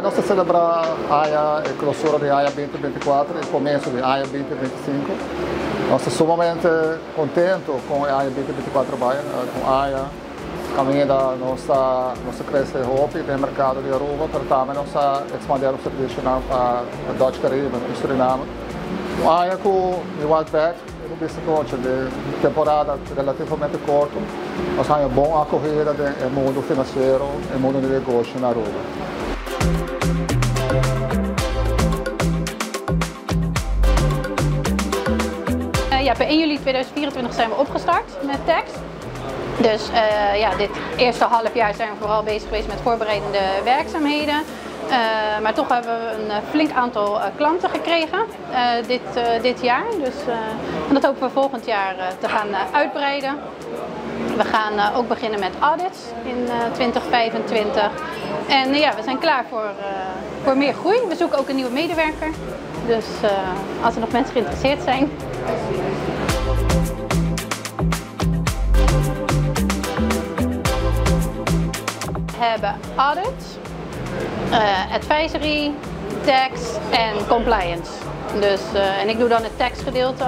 Nós celebramos a clausura de AIA 2024 e o começo de AIA 2025. Nós estamos sumamente contentes com a AIA 2024 com a AIA caminho da nossa crescente Europa e do mercado de Aruba, para também expandir o serviço para o Dutch Caribe, para o Suriname. A AIA com o Outback, de temporada relativamente curta, nós temos uma boa acolhida no mundo financeiro e no mundo de negócio na Aruba. Ja, per 1 juli 2024 zijn we opgestart met TAX. Dus dit eerste halfjaar zijn we vooral bezig geweest met voorbereidende werkzaamheden. Maar toch hebben we een flink aantal klanten gekregen dit jaar. Dus, en dat hopen we volgend jaar te gaan uitbreiden. We gaan ook beginnen met audits in 2025. En we zijn klaar voor meer groei. We zoeken ook een nieuwe medewerker. Dus als er nog mensen geïnteresseerd zijn. We hebben audit, advisory, tax en compliance. Dus, en ik doe dan het taxgedeelte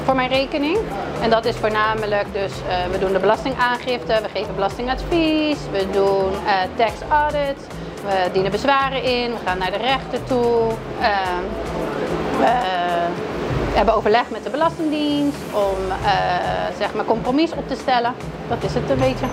voor mijn rekening. En dat is voornamelijk, dus we doen de belastingaangifte, we geven belastingadvies, we doen tax audit, we dienen bezwaren in, we gaan naar de rechter toe. We hebben overleg met de Belastingdienst om zeg maar compromis op te stellen. Dat is het een beetje.